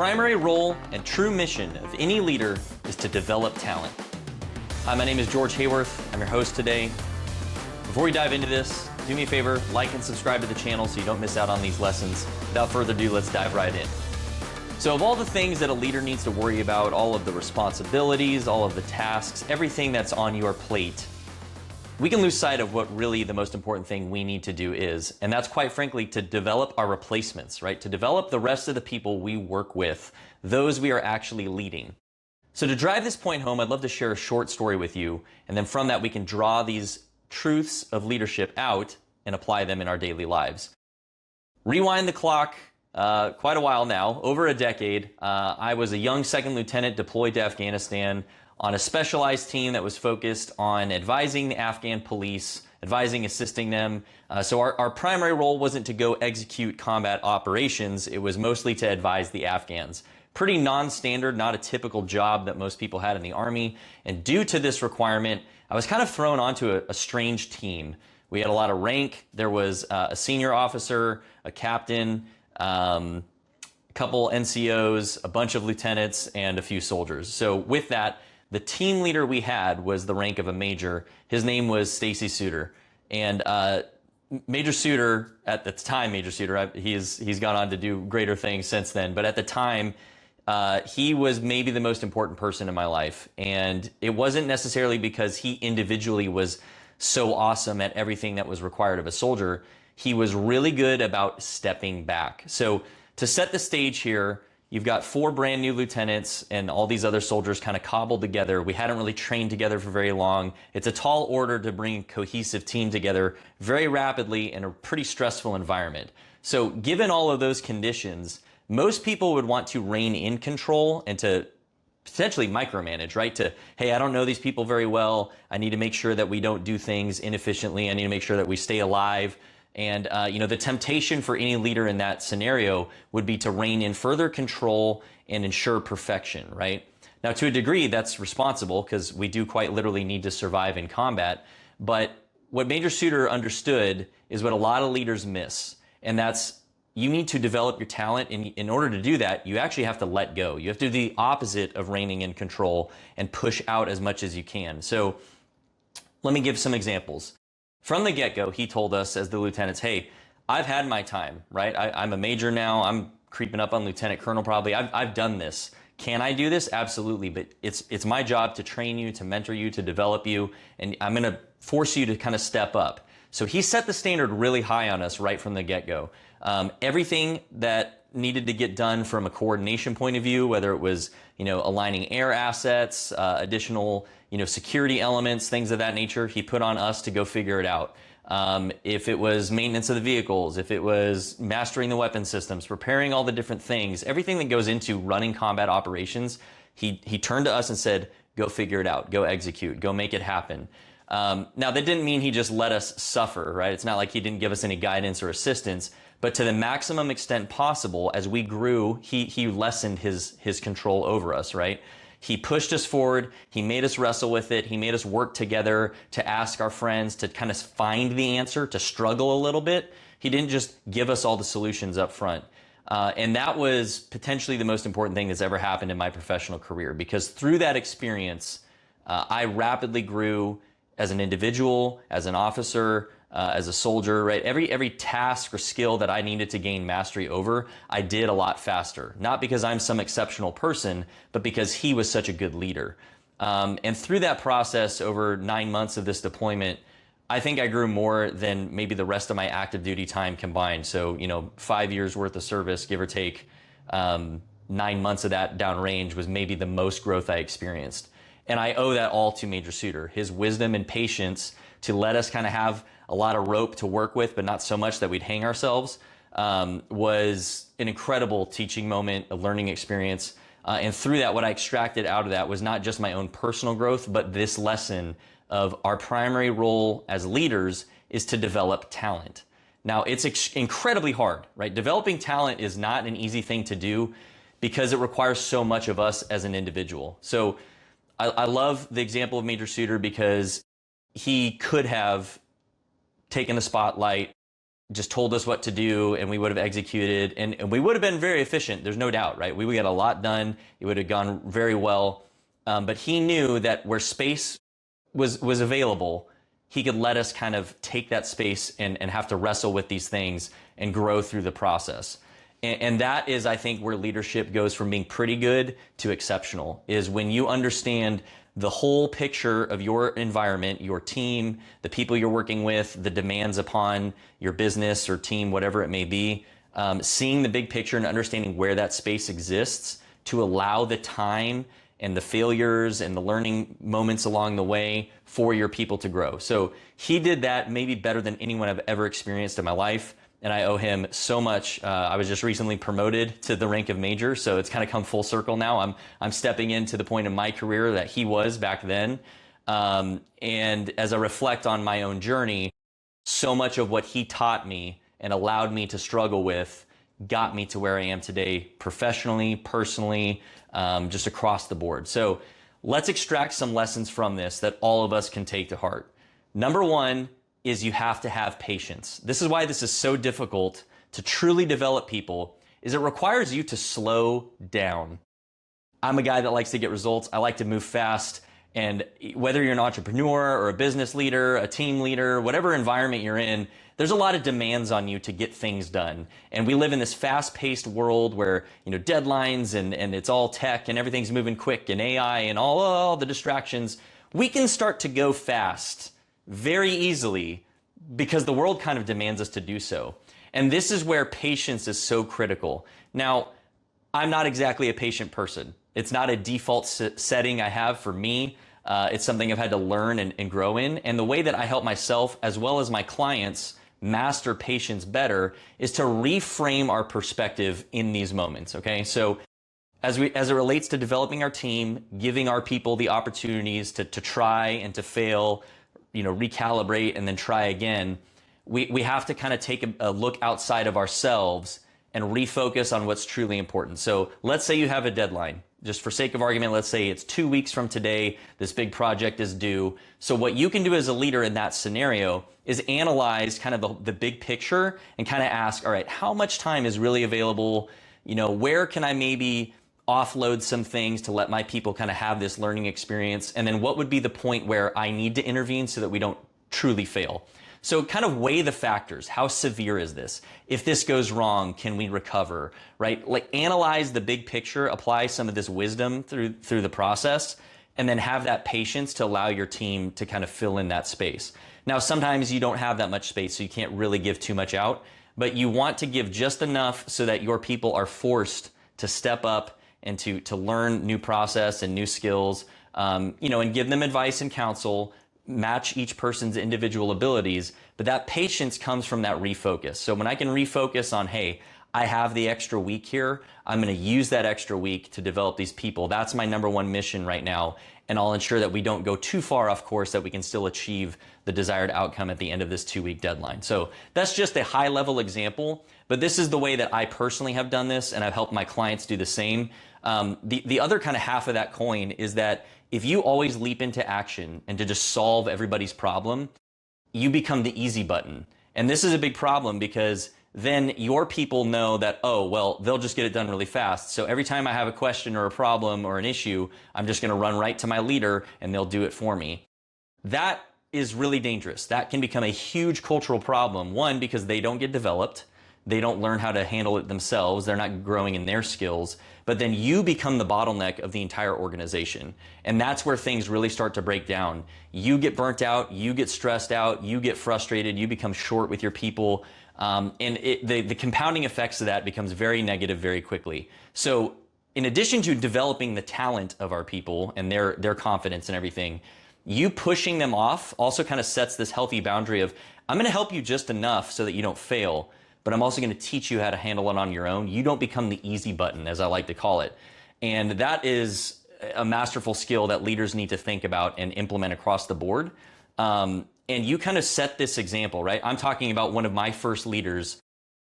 primary role and true mission of any leader is to develop talent. Hi, my name is George Hayworth. I'm your host today. Before we dive into this, do me a favor, like and subscribe to the channel so you don't miss out on these lessons. Without further ado, let's dive right in. So of all the things that a leader needs to worry about, all of the responsibilities, all of the tasks, everything that's on your plate, we can lose sight of what really the most important thing we need to do is, and that's quite frankly to develop our replacements, right? To develop the rest of the people we work with, those we are actually leading. So to drive this point home, I'd love to share a short story with you, and then from that we can draw these truths of leadership out and apply them in our daily lives. Rewind the clock quite a while now, over a decade. I was a young second lieutenant deployed to Afghanistan on a specialized team that was focused on advising the Afghan police, assisting them. So our primary role wasn't to go execute combat operations, it was mostly to advise the Afghans. Pretty non-standard, not a typical job that most people had in the Army. And due to this requirement, I was kind of thrown onto a strange team. We had a lot of rank. There was a senior officer, a captain, a couple NCOs, a bunch of lieutenants, and a few soldiers. So with that, the team leader we had was the rank of a major. His name was Stacy Suter. And Major Suter, at the time, he's gone on to do greater things since then. But at the time, he was maybe the most important person in my life. And it wasn't necessarily because he individually was so awesome at everything that was required of a soldier. He was really good about stepping back. So to set the stage here, you've got 4 brand new lieutenants and all these other soldiers kind of cobbled together. We hadn't really trained together for very long. It's a tall order to bring a cohesive team together very rapidly in a pretty stressful environment. So given all of those conditions, most people would want to rein in control and to potentially micromanage, right? To, hey, I don't know these people very well. I need to make sure that we don't do things inefficiently. I need to make sure that we stay alive. And, the temptation for any leader in that scenario would be to rein in further control and ensure perfection, right? Now, to a degree, that's responsible because we do quite literally need to survive in combat. But what Major Suter understood is what a lot of leaders miss. And that's you need to develop your talent. And in order to do that, you actually have to let go. You have to do the opposite of reining in control and push out as much as you can. So let me give some examples. From the get-go, he told us as the lieutenants, hey, I've had my time, right? I'm a major now. I'm creeping up on lieutenant colonel probably. I've done this. Can I do this? Absolutely. But it's my job to train you, to mentor you, to develop you. And I'm going to force you to kind of step up. So he set the standard really high on us right from the get-go. Everything that needed to get done from a coordination point of view, whether it was, aligning air assets, additional, security elements, things of that nature, he put on us to go figure it out. If it was maintenance of the vehicles, if it was mastering the weapon systems, preparing all the different things, everything that goes into running combat operations, he turned to us and said, go figure it out, go execute, go make it happen. Now, that didn't mean he just let us suffer, right? It's not like he didn't give us any guidance or assistance, but to the maximum extent possible, as we grew, he lessened his control over us, right? He pushed us forward. He made us wrestle with it. He made us work together to ask our friends, to kind of find the answer, to struggle a little bit. He didn't just give us all the solutions up front. And that was potentially the most important thing that's ever happened in my professional career, because through that experience, I rapidly grew as an individual, as an officer, as a soldier, right? Every task or skill that I needed to gain mastery over, I did a lot faster. Not because I'm some exceptional person, but because he was such a good leader. And through that process, over 9 months of this deployment, I think I grew more than maybe the rest of my active duty time combined. So, 5 years worth of service, give or take, 9 months of that downrange was maybe the most growth I experienced. And I owe that all to Major Suter. His wisdom and patience to let us kind of have a lot of rope to work with, but not so much that we'd hang ourselves, was an incredible teaching moment, a learning experience. And through that, what I extracted out of that was not just my own personal growth, but this lesson of our primary role as leaders is to develop talent. Now, it's incredibly hard, right? Developing talent is not an easy thing to do because it requires so much of us as an individual. So I love the example of Major Suter because he could have taken the spotlight, just told us what to do and we would have executed and we would have been very efficient. There's no doubt, right? We would get a lot done. It would have gone very well. But he knew that where space was available, he could let us kind of take that space and have to wrestle with these things and grow through the process. And that is, I think, where leadership goes from being pretty good to exceptional, is when you understand the whole picture of your environment, your team, the people you're working with, the demands upon your business or team, whatever it may be, seeing the big picture and understanding where that space exists to allow the time and the failures and the learning moments along the way for your people to grow. So he did that maybe better than anyone I've ever experienced in my life. And I owe him so much. I was just recently promoted to the rank of major, so it's kind of come full circle now. I'm stepping into the point in my career that he was back then. And as I reflect on my own journey, so much of what he taught me and allowed me to struggle with got me to where I am today, professionally, personally, just across the board. So let's extract some lessons from this that all of us can take to heart. Number one is you have to have patience. This is why this is so difficult to truly develop people, is it requires you to slow down. I'm a guy that likes to get results. I like to move fast. And whether you're an entrepreneur or a business leader, a team leader, whatever environment you're in, there's a lot of demands on you to get things done. And we live in this fast-paced world where, deadlines and it's all tech and everything's moving quick and AI and all the distractions. We can start to go fast very easily because the world kind of demands us to do so. And this is where patience is so critical. Now, I'm not exactly a patient person. It's not a default setting I have for me. It's something I've had to learn and grow in. And the way that I help myself as well as my clients master patience better is to reframe our perspective in these moments, okay? So as it relates to developing our team, giving our people the opportunities to try and to fail, recalibrate and then try again, we have to kind of take a look outside of ourselves and refocus on what's truly important. So let's say you have a deadline. Just for sake of argument, let's say it's 2 weeks from today, this big project is due. So what you can do as a leader in that scenario is analyze kind of the big picture and kind of ask, all right, how much time is really available? Where can I maybe offload some things to let my people kind of have this learning experience? And then what would be the point where I need to intervene so that we don't truly fail? So kind of weigh the factors. How severe is this? If this goes wrong, can we recover, right? Like analyze the big picture, apply some of this wisdom through the process, and then have that patience to allow your team to kind of fill in that space. Now, sometimes you don't have that much space, so you can't really give too much out, but you want to give just enough so that your people are forced to step up and to learn new process and new skills, and give them advice and counsel, match each person's individual abilities, but that patience comes from that refocus. So when I can refocus on, hey, I have the extra week here, I'm going to use that extra week to develop these people. That's my number one mission right now. And I'll ensure that we don't go too far off course, that we can still achieve the desired outcome at the end of this 2-week deadline. So that's just a high level example, but this is the way that I personally have done this, and I've helped my clients do the same. The other kind of half of that coin is that if you always leap into action and to just solve everybody's problem, you become the easy button. And this is a big problem because then your people know that, oh, well, they'll just get it done really fast. So every time I have a question or a problem or an issue, I'm just going to run right to my leader and they'll do it for me. That is really dangerous. That can become a huge cultural problem. One, because they don't get developed. They don't learn how to handle it themselves. They're not growing in their skills. But then you become the bottleneck of the entire organization. And that's where things really start to break down. You get burnt out, you get stressed out, you get frustrated, you become short with your people. And the compounding effects of that becomes very negative very quickly. So in addition to developing the talent of our people and their confidence and everything, you pushing them off also kind of sets this healthy boundary of, I'm going to help you just enough so that you don't fail, but I'm also going to teach you how to handle it on your own. You don't become the easy button, as I like to call it. And that is a masterful skill that leaders need to think about and implement across the board. And you kind of set this example, right? I'm talking about one of my first leaders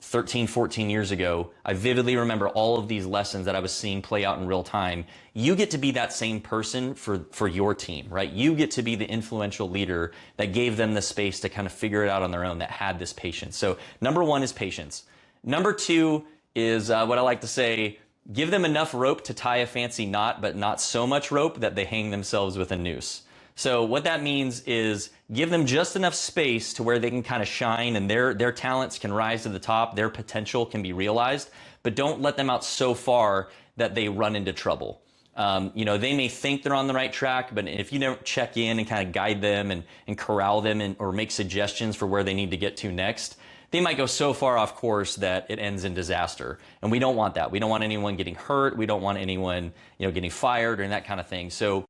13, 14 years ago, I vividly remember all of these lessons that I was seeing play out in real time. You get to be that same person for your team, right? You get to be the influential leader that gave them the space to kind of figure it out on their own, that had this patience. So number one is patience. Number two is what I like to say, give them enough rope to tie a fancy knot, but not so much rope that they hang themselves with a noose. So what that means is give them just enough space to where they can kind of shine and their talents can rise to the top, their potential can be realized, but don't let them out so far that they run into trouble. They may think they're on the right track, but if you don't check in and kind of guide them and corral them or make suggestions for where they need to get to next, they might go so far off course that it ends in disaster. And we don't want that. We don't want anyone getting hurt. We don't want anyone, getting fired or that kind of thing. So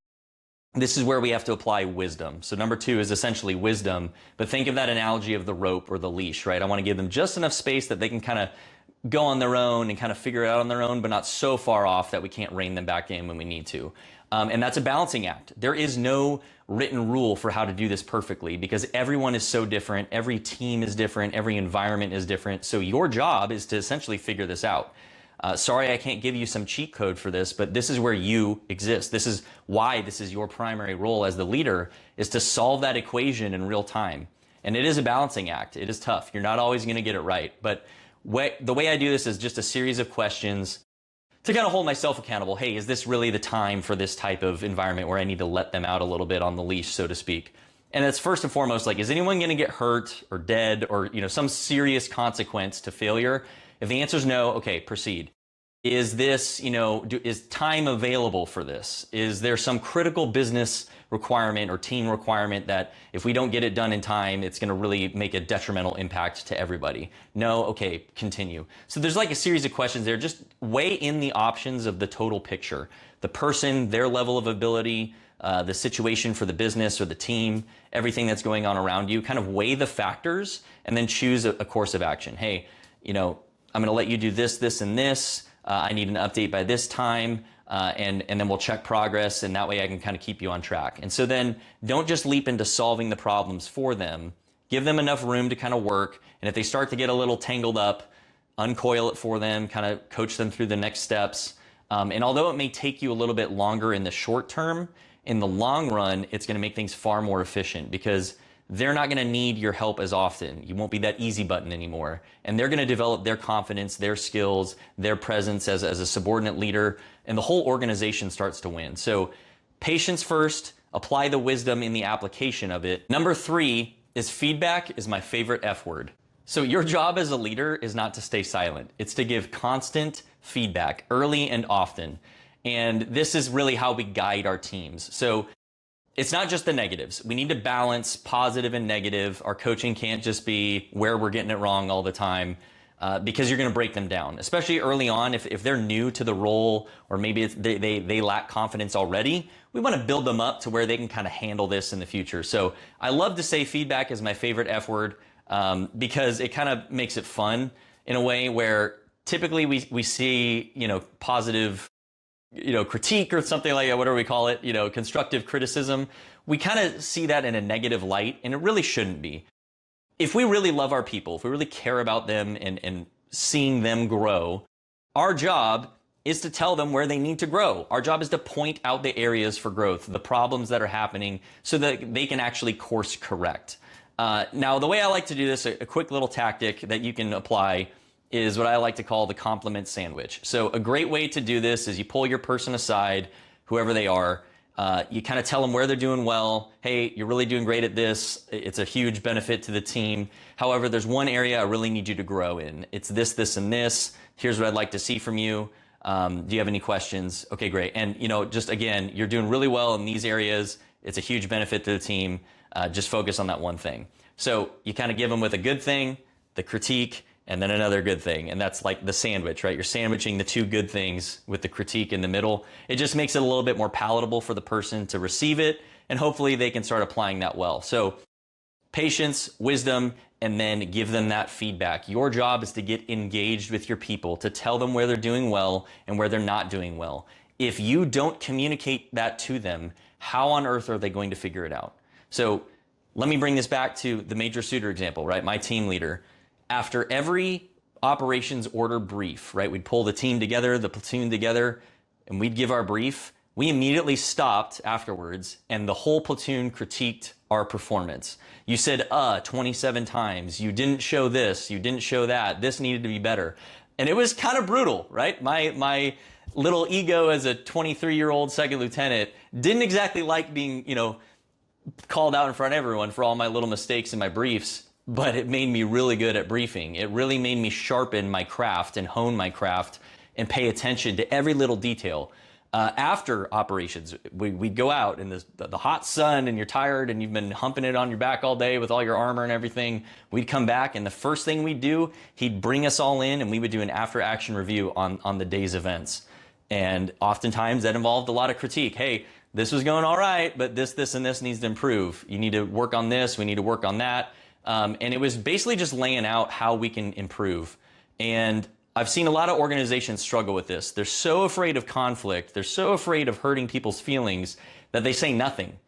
this is where we have to apply wisdom. So number two is essentially wisdom, but think of that analogy of the rope or the leash, right? I want to give them just enough space that they can kind of go on their own and kind of figure it out on their own, but not so far off that we can't rein them back in when we need to. And that's a balancing act. There is no written rule for how to do this perfectly because everyone is so different. Every team is different. Every environment is different. So your job is to essentially figure this out. Sorry, I can't give you some cheat code for this, but this is where you exist. This is why this is your primary role as the leader, is to solve that equation in real time. And it is a balancing act. It is tough. You're not always going to get it right. But the way I do this is just a series of questions to kind of hold myself accountable. Hey, is this really the time for this type of environment where I need to let them out a little bit on the leash, so to speak? And it's first and foremost, like, is anyone going to get hurt or dead or, some serious consequence to failure? If the answer is no, okay, proceed. Is this, is time available for this? Is there some critical business requirement or team requirement that if we don't get it done in time, it's going to really make a detrimental impact to everybody? No, okay, continue. So there's like a series of questions there. Just weigh in the options of the total picture. The person, their level of ability, the situation for the business or the team, everything that's going on around you, kind of weigh the factors and then choose a course of action. Hey, I'm going to let you do this, this, and this. I need an update by this time, and then we'll check progress, and that way I can kind of keep you on track. And so then don't just leap into solving the problems for them. Give them enough room to kind of work, and if they start to get a little tangled up, uncoil it for them, kind of coach them through the next steps. And although it may take you a little bit longer in the short term, in the long run, it's going to make things far more efficient because they're not going to need your help as often. You won't be that easy button anymore. And they're going to develop their confidence, their skills, their presence as a subordinate leader, and the whole organization starts to win. So patience first, apply the wisdom in the application of it. Number three is feedback is my favorite F word. So your job as a leader is not to stay silent. It's to give constant feedback early and often. And this is really how we guide our teams. So it's not just the negatives. We need to balance positive and negative. Our coaching can't just be where we're getting it wrong all the time because you're going to break them down, especially early on. If they're new to the role or maybe they lack confidence already, we want to build them up to where they can kind of handle this in the future. So I love to say feedback is my favorite F word because it kind of makes it fun in a way where typically we see, positive critique or something like that, whatever we call it, constructive criticism. We kind of see that in a negative light, and it really shouldn't be. If we really love our people, if we really care about them and seeing them grow, our job is to tell them where they need to grow. Our job is to point out the areas for growth, the problems that are happening so that they can actually course correct. Now, the way I like to do this, a quick little tactic that you can apply is what I like to call the compliment sandwich. So a great way to do this is you pull your person aside, whoever they are, you kind of tell them where they're doing well. Hey, you're really doing great at this. It's a huge benefit to the team. However, there's one area I really need you to grow in. It's this, this, and this. Here's what I'd like to see from you. Do you have any questions? Okay, great. And just again, you're doing really well in these areas. It's a huge benefit to the team. Just focus on that one thing. So you kind of give them with a good thing, the critique, and then another good thing. And that's like the sandwich, right? You're sandwiching the two good things with the critique in the middle. It just makes it a little bit more palatable for the person to receive it. And hopefully they can start applying that well. So patience, wisdom, and then give them that feedback. Your job is to get engaged with your people, to tell them where they're doing well and where they're not doing well. If you don't communicate that to them, how on earth are they going to figure it out? So let me bring this back to the major suitor example, right? My team leader. After every operations order brief, right? We'd pull the team together, the platoon together, and we'd give our brief. We immediately stopped afterwards, and the whole platoon critiqued our performance. You said 27 times. You didn't show this. You didn't show that. This needed to be better. And it was kind of brutal, right? My little ego as a 23-year-old second lieutenant didn't exactly like being, called out in front of everyone for all my little mistakes in my briefs, but it made me really good at briefing. It really made me sharpen my craft and hone my craft and pay attention to every little detail. After operations, we'd go out in the hot sun, and you're tired and you've been humping it on your back all day with all your armor and everything. We'd come back, and the first thing we'd do, he'd bring us all in, and we would do an after-action review on the day's events. And oftentimes that involved a lot of critique. Hey, this was going all right, but this, and this needs to improve. You need to work on this. We need to work on that. And it was basically just laying out how we can improve. And I've seen a lot of organizations struggle with this. They're so afraid of conflict. They're so afraid of hurting people's feelings that they say nothing.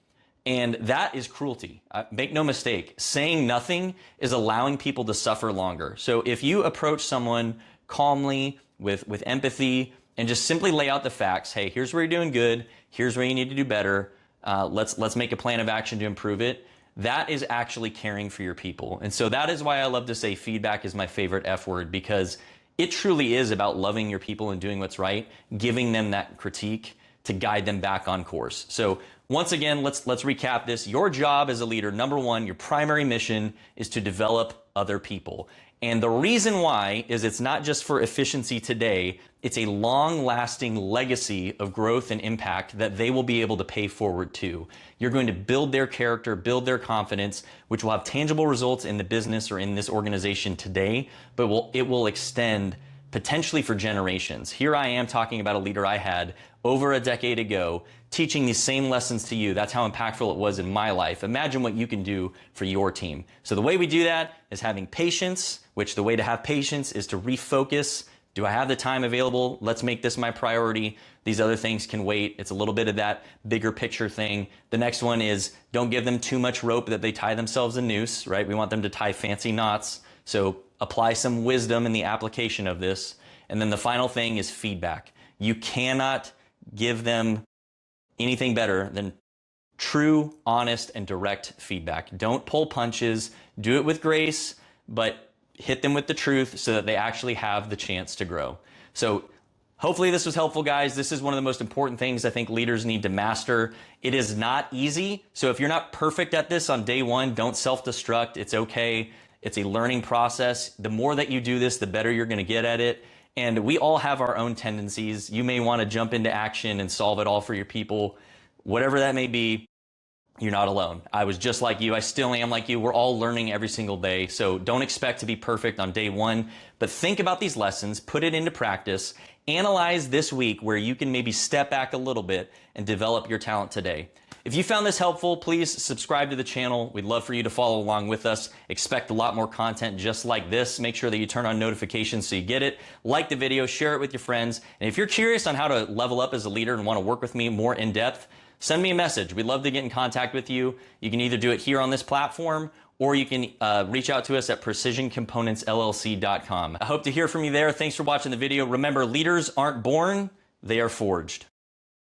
And that is cruelty. Make no mistake. Saying nothing is allowing people to suffer longer. So if you approach someone calmly, with empathy, and just simply lay out the facts, hey, here's where you're doing good, here's where you need to do better, let's make a plan of action to improve it, that is actually caring for your people. And so that is why I love to say feedback is my favorite F word, because it truly is about loving your people and doing what's right, giving them that critique to guide them back on course. So once again, let's recap this. Your job as a leader, number one, your primary mission is to develop other people. And the reason why is it's not just for efficiency today, it's a long-lasting legacy of growth and impact that they will be able to pay forward to. You're going to build their character, build their confidence, which will have tangible results in the business or in this organization today, but it will extend potentially for generations. Here I am talking about a leader I had over a decade ago, teaching these same lessons to you. That's how impactful it was in my life. Imagine what you can do for your team. So the way we do that is having patience, which the way to have patience is to refocus. Do I have the time available? Let's make this my priority. These other things can wait. It's a little bit of that bigger picture thing. The next one is don't give them too much rope that they tie themselves a noose, right? We want them to tie fancy knots. So apply some wisdom in the application of this. And then the final thing is feedback. You cannot give them anything better than true, honest, and direct feedback. Don't pull punches. Do it with grace, but hit them with the truth so that they actually have the chance to grow. So hopefully this was helpful, guys. This is one of the most important things I think leaders need to master. It is not easy. So if you're not perfect at this on day one, don't self-destruct. It's okay. It's a learning process. The more that you do this, the better you're going to get at it. And we all have our own tendencies. You may want to jump into action and solve it all for your people. Whatever that may be, you're not alone. I was just like you. I still am like you. We're all learning every single day. So don't expect to be perfect on day one, but think about these lessons, put it into practice, analyze this week where you can maybe step back a little bit and develop your talent today. If you found this helpful, please subscribe to the channel. We'd love for you to follow along with us. Expect a lot more content just like this. Make sure that you turn on notifications so you get it. Like the video, share it with your friends. And if you're curious on how to level up as a leader and want to work with me more in depth, send me a message. We'd love to get in contact with you. You can either do it here on this platform, or you can reach out to us at precisioncomponentsllc.com. I hope to hear from you there. Thanks for watching the video. Remember, leaders aren't born, they are forged.